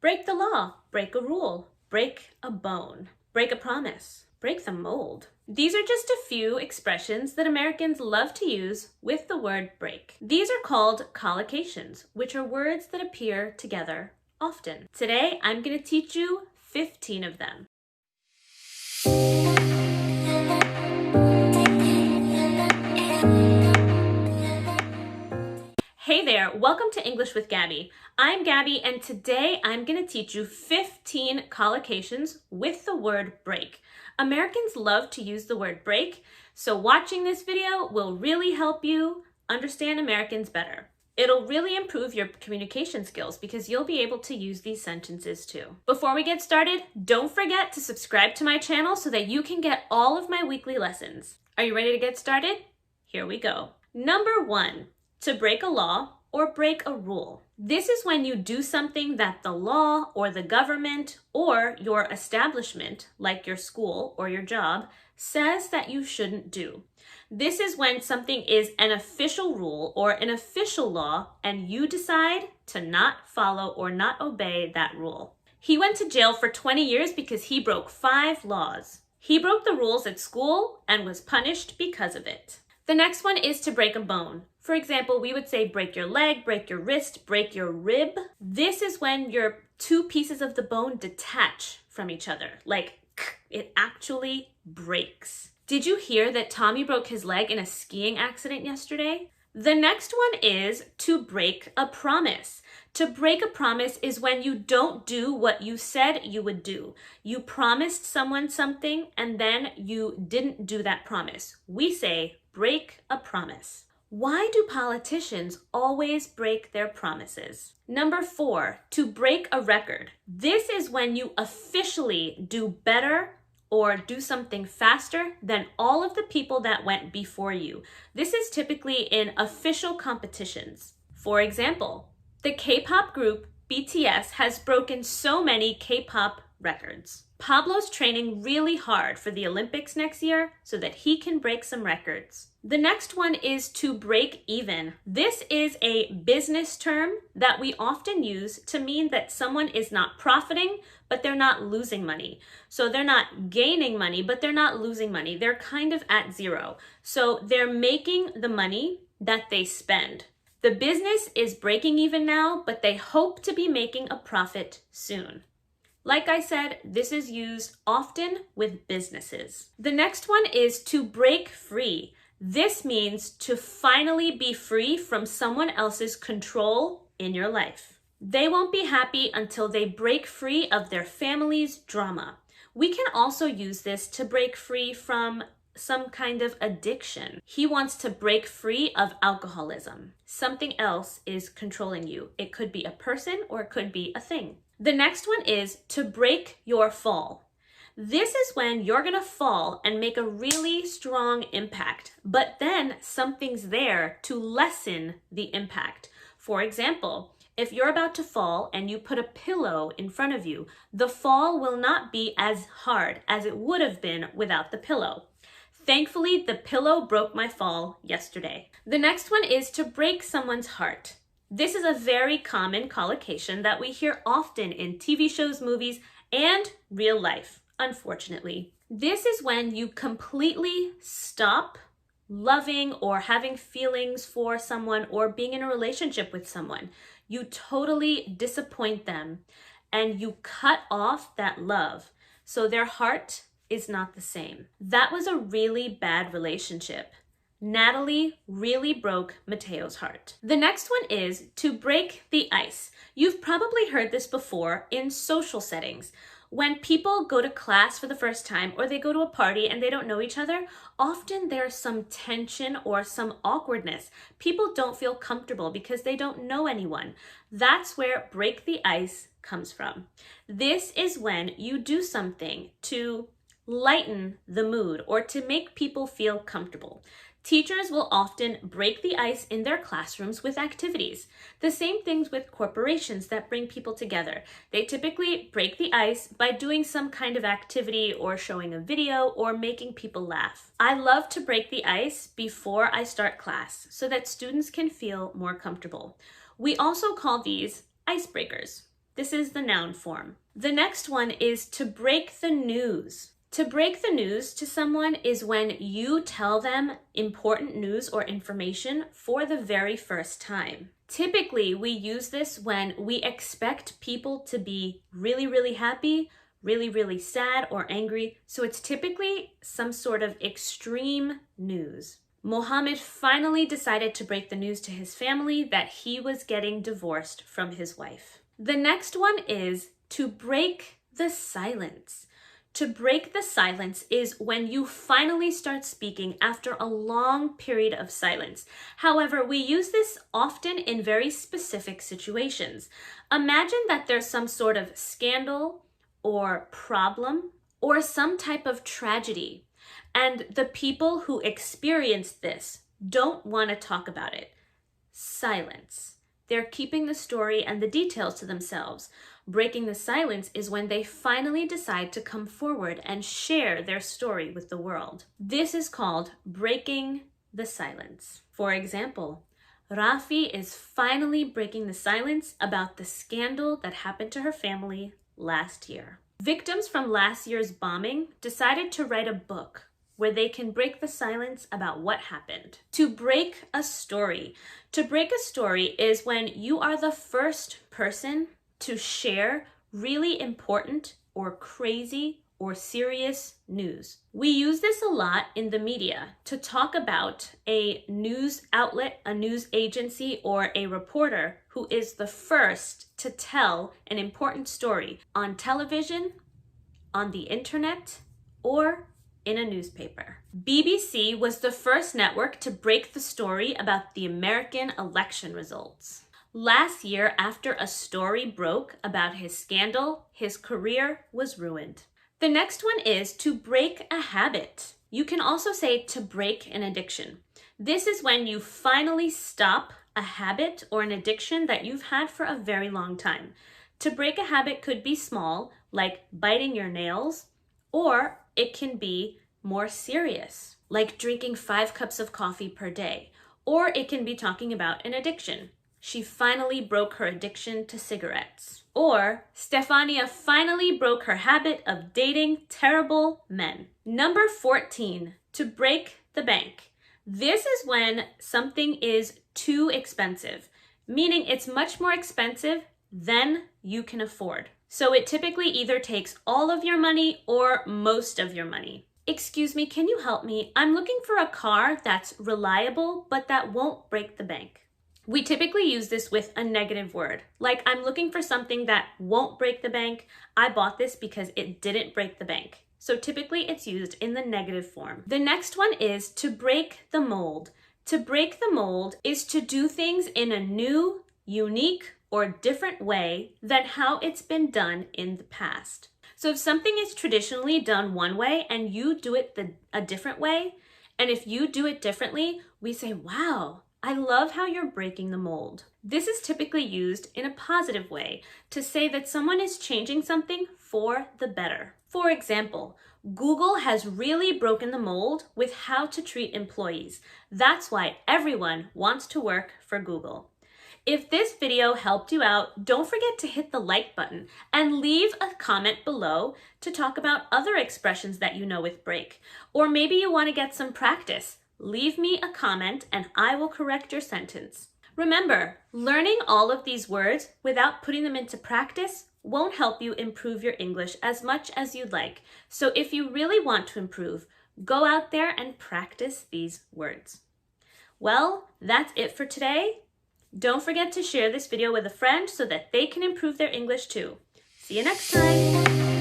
Break the law, break a rule, break a bone, break a promise, break the mold. These are just a few expressions that Americans love to use with the word break. These are called collocations, which are words that appear together often. Today, I'm going to teach you 15 of them. Hey there, welcome to English with Gabby. I'm Gabby, and today I'm going to teach you 15 collocations with the word break. Americans love to use the word break, so watching this video will really help you understand Americans better. It'll really improve your communication skills because you'll be able to use these sentences too. Before we get started, don't forget to subscribe to my channel so that you can get all of my weekly lessons. Are you ready to get started? Here we go. Number 1. To break a law or break a rule. This is when you do something that the law or the government or your establishment, like your school or your job, says that you shouldn't do. This is when something is an official rule or an official law and you decide to not follow or not obey that rule. He went to jail for 20 years because he broke 5 laws. He broke the rules at school and was punished because of it. The next one is to break a bone. For example, we would say break your leg, break your wrist, break your rib. This is when your 2 pieces of the bone detach from each other, like it actually breaks. Did you hear that Tommy broke his leg in a skiing accident yesterday? The next one is to break a promise. To break a promise is when you don't do what you said you would do. You promised someone something and then you didn't do that promise. We say break a promise. Why do politicians always break their promises? Number 4, to break a record. This is when you officially do better or do something faster than all of the people that went before you. This is typically in official competitions. For example, the K-pop group BTS has broken so many K-pop records. Pablo's training really hard for the Olympics next year so that he can break some records. The next one is to break even. This is a business term that we often use to mean that someone is not profiting, but they're not losing money. So they're not gaining money, but they're not losing money. They're kind of at zero. So they're making the money that they spend. The business is breaking even now, but they hope to be making a profit soon. Like I said, this is used often with businesses. The next one is to break free. This means to finally be free from someone else's control in your life. They won't be happy until they break free of their family's drama. We can also use this to break free from some kind of addiction. He wants to break free of alcoholism. Something else is controlling you. It could be a person or it could be a thing. The next one is to break your fall. This is when you're gonna fall and make a really strong impact, but then something's there to lessen the impact. For example, if you're about to fall and you put a pillow in front of you, the fall will not be as hard as it would have been without the pillow. Thankfully, the pillow broke my fall yesterday. The next one is to break someone's heart. This is a very common collocation that we hear often in TV shows, movies, and real life, unfortunately. This is when you completely stop loving or having feelings for someone or being in a relationship with someone. You totally disappoint them and you cut off that love. So their heart is not the same. That was a really bad relationship. Natalie really broke Mateo's heart. The next one is to break the ice. You've probably heard this before in social settings. When people go to class for the first time or they go to a party and they don't know each other, often there's some tension or some awkwardness. People don't feel comfortable because they don't know anyone. That's where break the ice comes from. This is when you do something to lighten the mood or to make people feel comfortable. Teachers will often break the ice in their classrooms with activities. The same things with corporations that bring people together. They typically break the ice by doing some kind of activity or showing a video or making people laugh. I love to break the ice before I start class so that students can feel more comfortable. We also call these icebreakers. This is the noun form. The next one is to break the news. To break the news to someone is when you tell them important news or information for the very first time. Typically, we use this when we expect people to be really, really happy, really, really sad or angry. So it's typically some sort of extreme news. Mohammed finally decided to break the news to his family that he was getting divorced from his wife. The next one is to break the silence. To break the silence is when you finally start speaking after a long period of silence. However, we use this often in very specific situations. Imagine that there's some sort of scandal or problem or some type of tragedy, and the people who experienced this don't want to talk about it. Silence. They're keeping the story and the details to themselves. Breaking the silence is when they finally decide to come forward and share their story with the world. This is called breaking the silence. For example, Rafi is finally breaking the silence about the scandal that happened to her family last year. Victims from last year's bombing decided to write a book where they can break the silence about what happened. To break a story. To break a story is when you are the first person to share really important or crazy or serious news. We use this a lot in the media to talk about a news outlet, a news agency, or a reporter who is the first to tell an important story on television, on the internet, or in a newspaper. BBC was the first network to break the story about the American election results. Last year, after a story broke about his scandal, his career was ruined. The next one is to break a habit. You can also say to break an addiction. This is when you finally stop a habit or an addiction that you've had for a very long time. To break a habit could be small, like biting your nails, or it can be more serious, like drinking 5 cups of coffee per day, or it can be talking about an addiction. She finally broke her addiction to cigarettes. Or Stefania finally broke her habit of dating terrible men. Number 14, to break the bank. This is when something is too expensive, meaning it's much more expensive than you can afford. So it typically either takes all of your money or most of your money. Excuse me, can you help me? I'm looking for a car that's reliable, but that won't break the bank. We typically use this with a negative word, like I'm looking for something that won't break the bank. I bought this because it didn't break the bank. So typically it's used in the negative form. The next one is to break the mold. To break the mold is to do things in a new, unique, or different way than how it's been done in the past. So if something is traditionally done one way and you do it a different way, and if you do it differently, we say, wow, I love how you're breaking the mold. This is typically used in a positive way to say that someone is changing something for the better. For example, Google has really broken the mold with how to treat employees. That's why everyone wants to work for Google. If this video helped you out, don't forget to hit the like button and leave a comment below to talk about other expressions that you know with break. Or maybe you want to get some practice. Leave me a comment and I will correct your sentence. Remember, learning all of these words without putting them into practice won't help you improve your English as much as you'd like. So if you really want to improve, go out there and practice these words. Well, that's it for today. Don't forget to share this video with a friend so that they can improve their English too. See you next time.